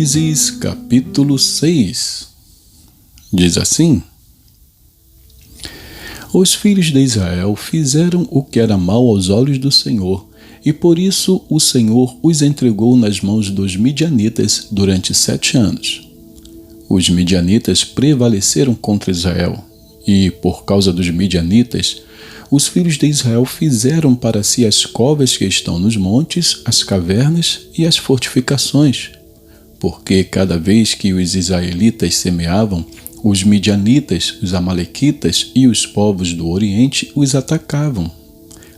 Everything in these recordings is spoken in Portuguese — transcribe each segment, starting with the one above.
Juízes capítulo 6 diz assim: Os filhos de Israel fizeram o que era mal aos olhos do Senhor, e por isso o Senhor os entregou nas mãos dos midianitas durante 7 anos. Os midianitas prevaleceram contra Israel, e por causa dos midianitas, os filhos de Israel fizeram para si as covas que estão nos montes, as cavernas e as fortificações, porque cada vez que os israelitas semeavam, os midianitas, os amalequitas e os povos do Oriente os atacavam.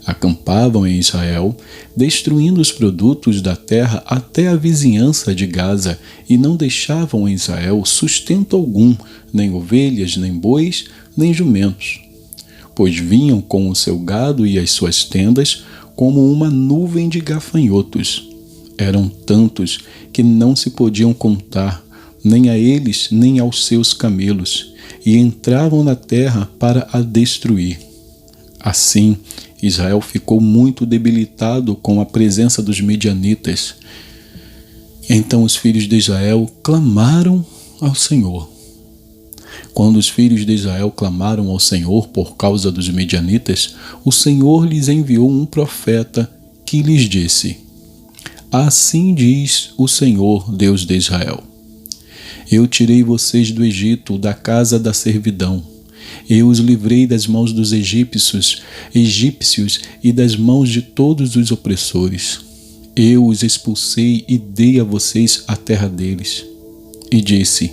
Acampavam em Israel, destruindo os produtos da terra até a vizinhança de Gaza, e não deixavam em Israel sustento algum, nem ovelhas, nem bois, nem jumentos. Pois vinham com o seu gado e as suas tendas como uma nuvem de gafanhotos. Eram tantos que não se podiam contar, nem a eles, nem aos seus camelos, e entravam na terra para a destruir. Assim, Israel ficou muito debilitado com a presença dos midianitas. Então os filhos de Israel clamaram ao Senhor. Quando os filhos de Israel clamaram ao Senhor por causa dos midianitas, o Senhor lhes enviou um profeta que lhes disse: Assim diz o Senhor, Deus de Israel: Eu tirei vocês do Egito, da casa da servidão. Eu os livrei das mãos dos egípcios e das mãos de todos os opressores. Eu os expulsei e dei a vocês a terra deles. E disse: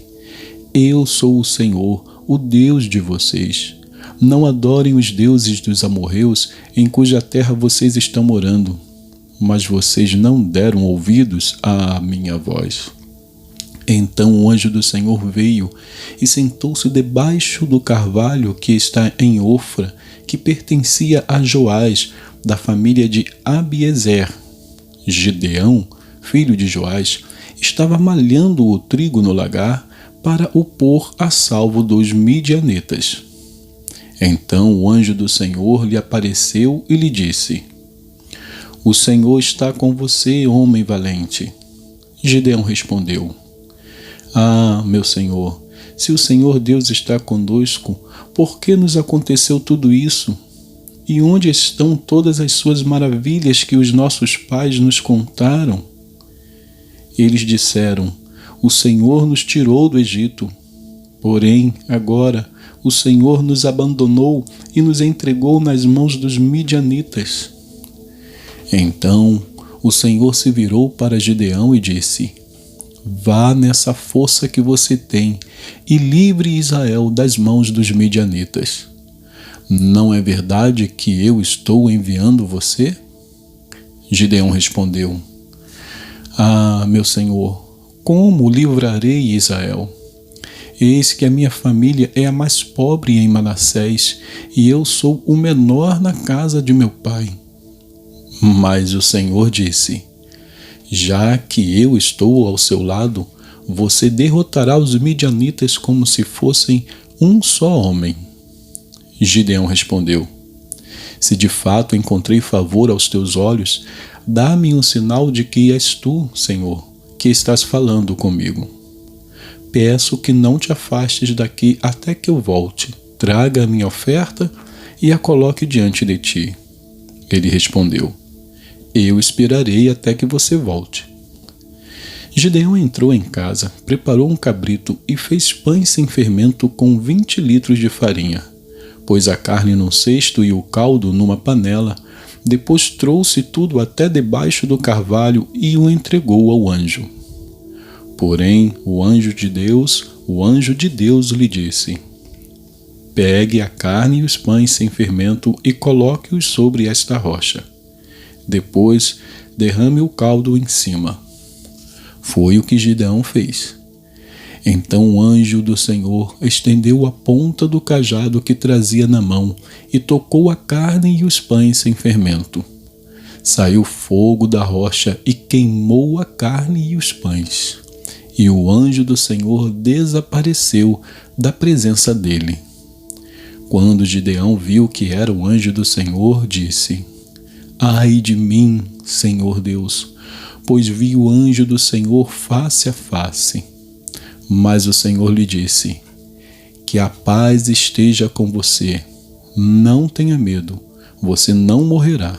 Eu sou o Senhor, o Deus de vocês. Não adorem os deuses dos amorreus, em cuja terra vocês estão morando. Mas vocês não deram ouvidos à minha voz. Então o anjo do Senhor veio e sentou-se debaixo do carvalho que está em Ofra, que pertencia a Joás, da família de Abiezer. Gideão, filho de Joás, estava malhando o trigo no lagar para o pôr a salvo dos midianitas. Então o anjo do Senhor lhe apareceu e lhe disse: O Senhor está com você, homem valente. Gideão respondeu: Ah, meu Senhor, se o Senhor Deus está conosco, por que nos aconteceu tudo isso? E onde estão todas as suas maravilhas que os nossos pais nos contaram? Eles disseram: O Senhor nos tirou do Egito. Porém, agora, o Senhor nos abandonou e nos entregou nas mãos dos midianitas. Então, o Senhor se virou para Gideão e disse: Vá nessa força que você tem e livre Israel das mãos dos midianitas. Não é verdade que eu estou enviando você? Gideão respondeu: Ah, meu Senhor, como livrarei Israel? Eis que a minha família é a mais pobre em Manassés, e eu sou o menor na casa de meu pai. Mas o Senhor disse: Já que eu estou ao seu lado, você derrotará os midianitas como se fossem um só homem. Gideão respondeu: Se de fato encontrei favor aos teus olhos, dá-me um sinal de que és tu, Senhor, que estás falando comigo. Peço que não te afastes daqui até que eu volte. Traga a minha oferta e a coloque diante de ti. Ele respondeu: Eu esperarei até que você volte. Gideão entrou em casa, preparou um cabrito e fez pães sem fermento com 20 litros de farinha. Pôs a carne num cesto e o caldo numa panela. Depois trouxe tudo até debaixo do carvalho e o entregou ao anjo. Porém, o anjo de Deus lhe disse: Pegue a carne e os pães sem fermento e coloque-os sobre esta rocha. Depois, derrame o caldo em cima. Foi o que Gideão fez. Então o anjo do Senhor estendeu a ponta do cajado que trazia na mão e tocou a carne e os pães sem fermento. Saiu fogo da rocha e queimou a carne e os pães. E o anjo do Senhor desapareceu da presença dele. Quando Gideão viu que era o anjo do Senhor, disse: Ai de mim, Senhor Deus, pois vi o anjo do Senhor face a face. Mas o Senhor lhe disse: que a paz esteja com você. Não tenha medo, você não morrerá.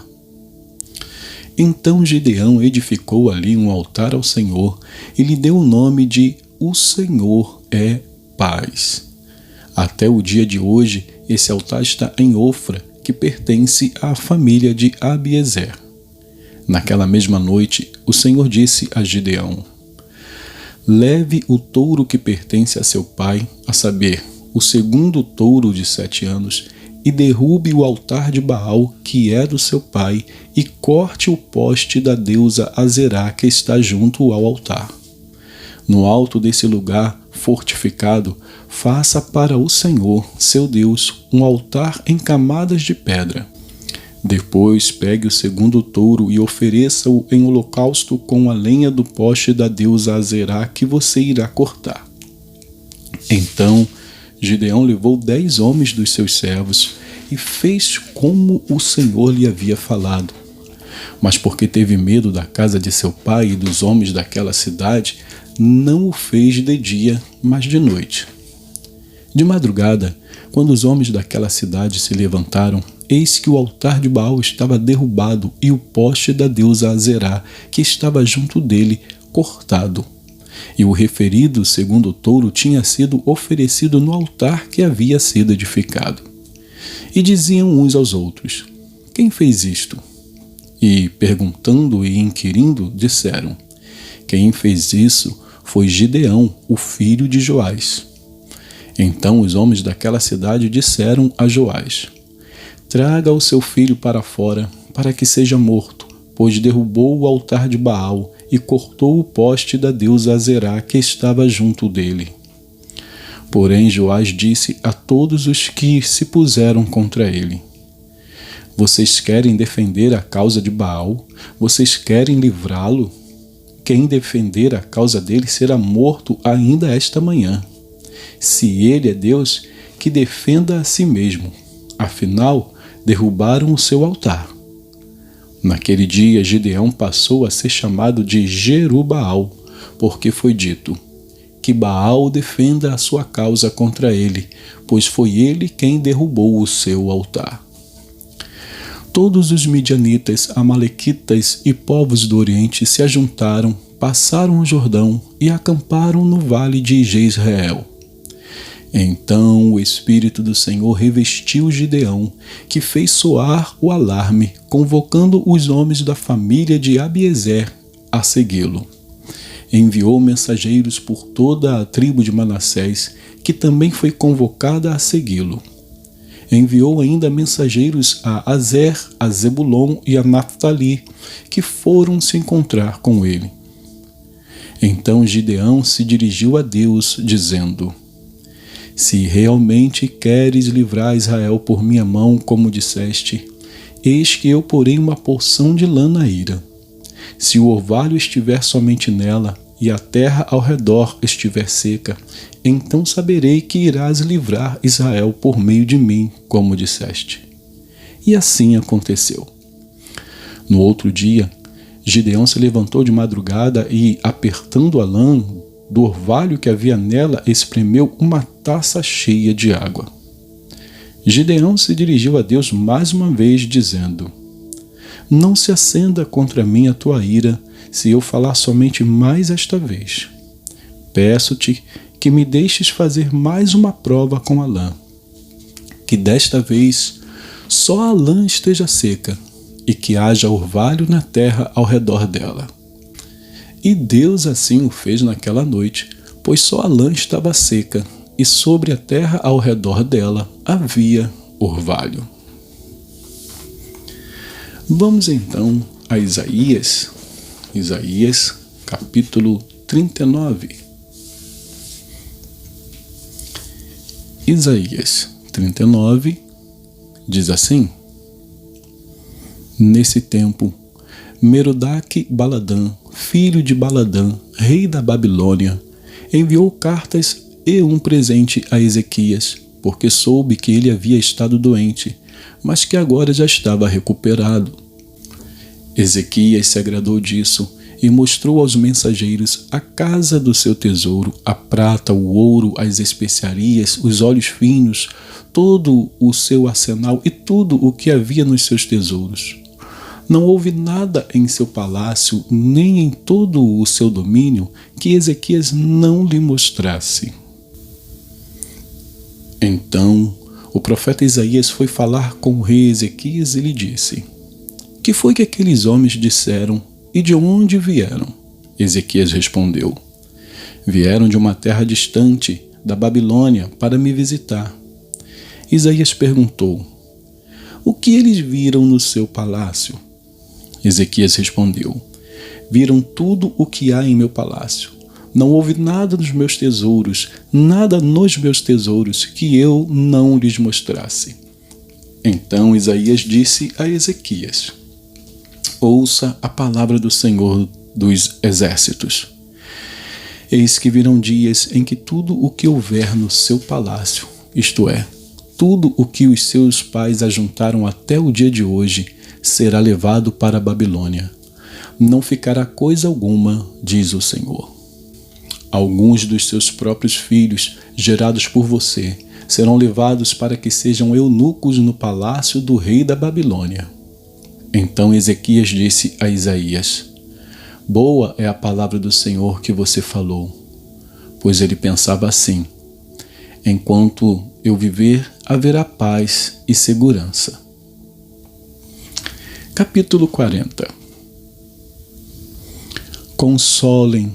Então Gideão edificou ali um altar ao Senhor e lhe deu o nome de O Senhor é Paz. Até o dia de hoje, esse altar está em Ofra, que pertence à família de Abiezer. Naquela mesma noite, o Senhor disse a Gideão: leve o touro que pertence a seu pai, a saber, o segundo touro de 7 anos, e derrube o altar de Baal, que é do seu pai, e corte o poste da deusa Azerá, que está junto ao altar. No alto desse lugar fortificado, faça para o Senhor, seu Deus, um altar em camadas de pedra. Depois pegue o segundo touro e ofereça-o em holocausto com a lenha do poste da deusa Azerá, que você irá cortar. Então Gideão levou 10 homens dos seus servos e fez como o Senhor lhe havia falado. Mas porque teve medo da casa de seu pai e dos homens daquela cidade, não o fez de dia, mas de noite. De madrugada, quando os homens daquela cidade se levantaram, eis que o altar de Baal estava derrubado e o poste da deusa Azerá, que estava junto dele, cortado. E o referido segundo touro tinha sido oferecido no altar que havia sido edificado. E diziam uns aos outros: quem fez isto? E, perguntando e inquirindo, disseram: quem fez isso foi Gideão, o filho de Joás. Então os homens daquela cidade disseram a Joás: traga o seu filho para fora, para que seja morto, pois derrubou o altar de Baal e cortou o poste da deusa Azerá, que estava junto dele. Porém Joás disse a todos os que se puseram contra ele: vocês querem defender a causa de Baal? Vocês querem livrá-lo? Quem defender a causa dele será morto ainda esta manhã. Se ele é Deus, que defenda a si mesmo. Afinal, derrubaram o seu altar. Naquele dia, Gideão passou a ser chamado de Jerubaal, porque foi dito: que Baal defenda a sua causa contra ele, pois foi ele quem derrubou o seu altar. Todos os midianitas, amalequitas e povos do Oriente se ajuntaram, passaram o Jordão e acamparam no vale de Jezreel. Então o Espírito do Senhor revestiu Gideão, que fez soar o alarme, convocando os homens da família de Abiezer a segui-lo. Enviou mensageiros por toda a tribo de Manassés, que também foi convocada a segui-lo. Enviou ainda mensageiros a Azer, a Zebulon e a Naftali, que foram se encontrar com ele. Então Gideão se dirigiu a Deus, dizendo: se realmente queres livrar Israel por minha mão, como disseste, eis que eu porei uma porção de lã na ira. Se o orvalho estiver somente nela, e a terra ao redor estiver seca, então saberei que irás livrar Israel por meio de mim, como disseste. E assim aconteceu. No outro dia, Gideão se levantou de madrugada e, apertando a lã do orvalho que havia nela, espremeu uma taça cheia de água. Gideão se dirigiu a Deus mais uma vez, dizendo: não se acenda contra mim a tua ira, se eu falar somente mais esta vez. Peço-te que me deixes fazer mais uma prova com a lã, que desta vez só a lã esteja seca, e que haja orvalho na terra ao redor dela. E Deus assim o fez naquela noite, pois só a lã estava seca, e sobre a terra ao redor dela havia orvalho. Vamos então a Isaías capítulo 39. Isaías 39 diz assim: nesse tempo, Merodach-Baladã, filho de Baladã, rei da Babilônia, enviou cartas e um presente a Ezequias, porque soube que ele havia estado doente, mas que agora já estava recuperado. Ezequias se agradou disso e mostrou aos mensageiros a casa do seu tesouro, a prata, o ouro, as especiarias, os óleos finos, todo o seu arsenal e tudo o que havia nos seus tesouros. Não houve nada em seu palácio, nem em todo o seu domínio, que Ezequias não lhe mostrasse. Então, o profeta Isaías foi falar com o rei Ezequias e lhe disse: Que foi que aqueles homens disseram e de onde vieram? Ezequias respondeu: Vieram de uma terra distante, da Babilônia, para me visitar. Isaías perguntou: O que eles viram no seu palácio? Ezequias respondeu: Viram tudo o que há em meu palácio. Não houve nada nos meus tesouros, nada nos meus tesouros que eu não lhes mostrasse. Então Isaías disse a Ezequias: Ouça a palavra do Senhor dos Exércitos. Eis que virão dias em que tudo o que houver no seu palácio, isto é, tudo o que os seus pais ajuntaram até o dia de hoje, será levado para a Babilônia. Não ficará coisa alguma, diz o Senhor. Alguns dos seus próprios filhos, gerados por você, serão levados para que sejam eunucos no palácio do rei da Babilônia. Então Ezequias disse a Isaías: Boa é a palavra do Senhor que você falou. Pois ele pensava assim: Enquanto eu viver, haverá paz e segurança. Capítulo 40. Consolem,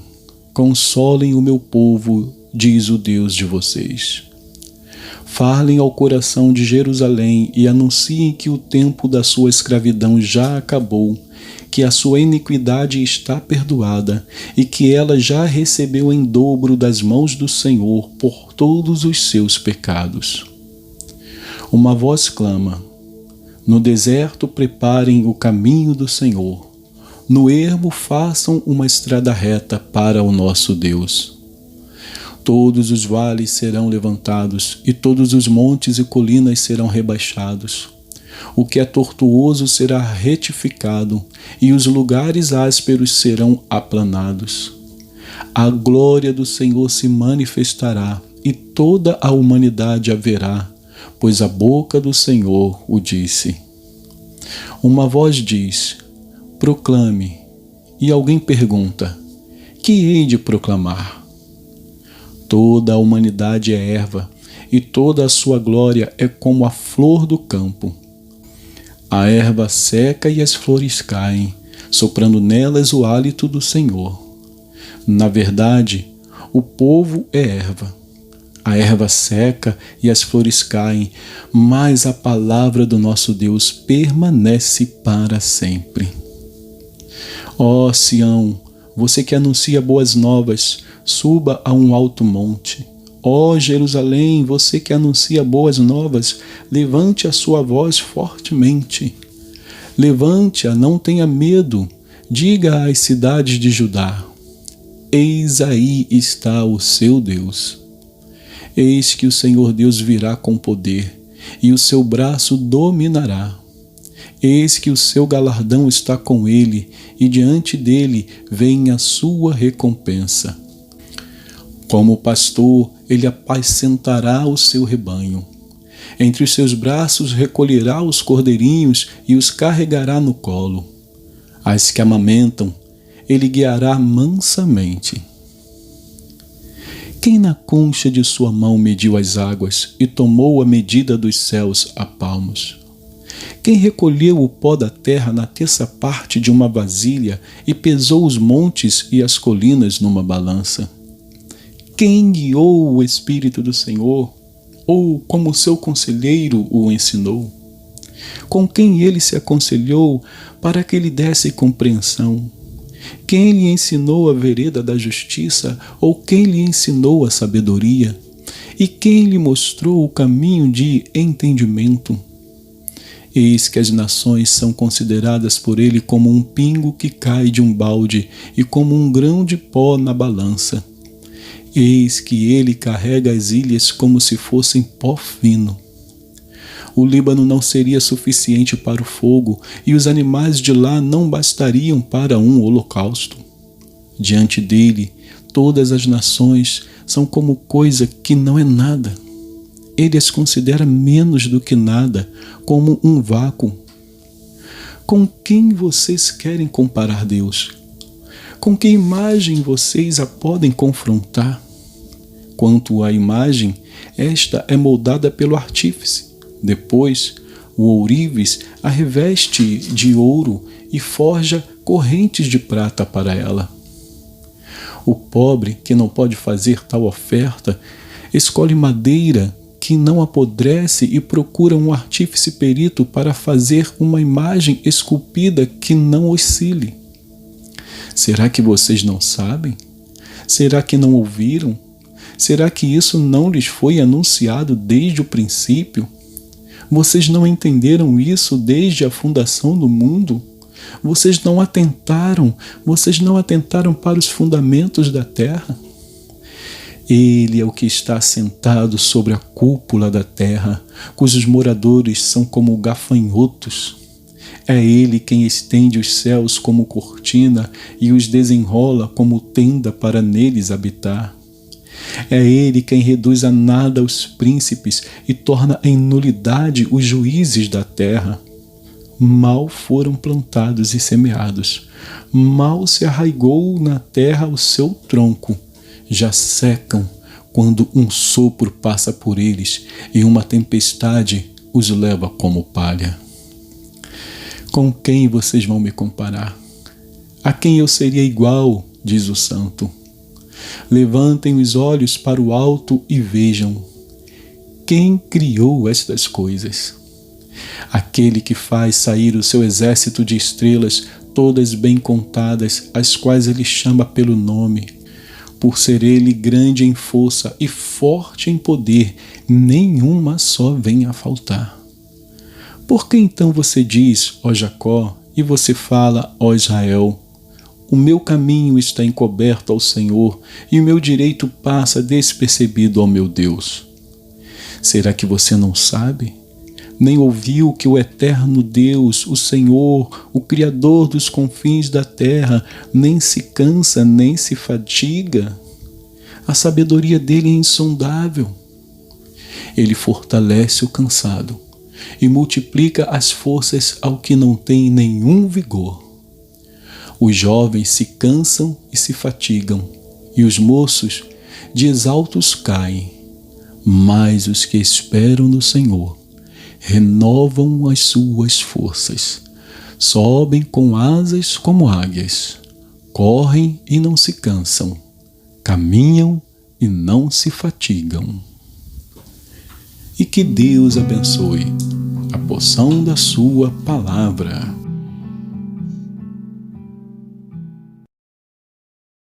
consolem o meu povo, diz o Deus de vocês. Falem ao coração de Jerusalém e anunciem que o tempo da sua escravidão já acabou, que a sua iniquidade está perdoada e que ela já recebeu em dobro das mãos do Senhor por todos os seus pecados. Uma voz clama: No deserto preparem o caminho do Senhor. No ermo façam uma estrada reta para o nosso Deus. Todos os vales serão levantados e todos os montes e colinas serão rebaixados. O que é tortuoso será retificado e os lugares ásperos serão aplanados. A glória do Senhor se manifestará e toda a humanidade a verá, pois a boca do Senhor o disse. Uma voz diz: Proclame. E alguém pergunta: Que hei de proclamar? Toda a humanidade é erva, e toda a sua glória é como a flor do campo. A erva seca e as flores caem, soprando nelas o hálito do Senhor. Na verdade, o povo é erva. A erva seca e as flores caem, mas a palavra do nosso Deus permanece para sempre. Ó Sião, você que anuncia boas novas, suba a um alto monte. Ó Jerusalém, você que anuncia boas novas, levante a sua voz fortemente. Levante-a, não tenha medo. Diga às cidades de Judá: Eis aí está o seu Deus. Eis que o Senhor Deus virá com poder, e o seu braço dominará. Eis que o seu galardão está com ele, e diante dele vem a sua recompensa. Como pastor, ele apacentará o seu rebanho. Entre os seus braços recolherá os cordeirinhos e os carregará no colo. As que amamentam, ele guiará mansamente. Quem na concha de sua mão mediu as águas e tomou a medida dos céus a palmos? Quem recolheu o pó da terra na terça parte de uma vasilha e pesou os montes e as colinas numa balança? Quem guiou o Espírito do Senhor, ou como seu conselheiro o ensinou? Com quem ele se aconselhou para que lhe desse compreensão? Quem lhe ensinou a vereda da justiça, ou quem lhe ensinou a sabedoria? E quem lhe mostrou o caminho de entendimento? Eis que as nações são consideradas por ele como um pingo que cai de um balde e como um grão de pó na balança. Eis que ele carrega as ilhas como se fossem pó fino. O Líbano não seria suficiente para o fogo, e os animais de lá não bastariam para um holocausto. Diante dele, todas as nações são como coisa que não é nada. Ele as considera menos do que nada, como um vácuo. Com quem vocês querem comparar Deus? Com que imagem vocês a podem confrontar? Quanto à imagem, esta é moldada pelo artífice. Depois, o ourives a reveste de ouro e forja correntes de prata para ela. O pobre, que não pode fazer tal oferta, escolhe madeira que não apodrece e procura um artífice perito para fazer uma imagem esculpida que não oscile. Será que vocês não sabem? Será que não ouviram? Será que isso não lhes foi anunciado desde o princípio? Vocês não entenderam isso desde a fundação do mundo? Vocês não atentaram para os fundamentos da terra? Ele é o que está assentado sobre a cúpula da terra, cujos moradores são como gafanhotos. É ele quem estende os céus como cortina e os desenrola como tenda para neles habitar. É ele quem reduz a nada os príncipes e torna em nulidade os juízes da terra. Mal foram plantados e semeados, mal se arraigou na terra o seu tronco, já secam quando um sopro passa por eles e uma tempestade os leva como palha. Com quem vocês vão me comparar? A quem eu seria igual, diz o santo. Levantem os olhos para o alto e vejam. Quem criou estas coisas? Aquele que faz sair o seu exército de estrelas, todas bem contadas, as quais ele chama pelo nome. Por ser ele grande em força e forte em poder, nenhuma só vem a faltar. Por que então você diz, ó Jacó, e você fala, ó Israel, o meu caminho está encoberto ao Senhor, e o meu direito passa despercebido ao meu Deus? Será que você não sabe? Nem ouviu que o eterno Deus, o Senhor, o Criador dos confins da terra, nem se cansa, nem se fatiga? A sabedoria dele é insondável. Ele fortalece o cansado e multiplica as forças ao que não tem nenhum vigor. Os jovens se cansam e se fatigam, e os moços de exaltos caem, mas os que esperam no Senhor renovam as suas forças, sobem com asas como águias, correm e não se cansam, caminham e não se fatigam. E que Deus abençoe a porção da sua palavra.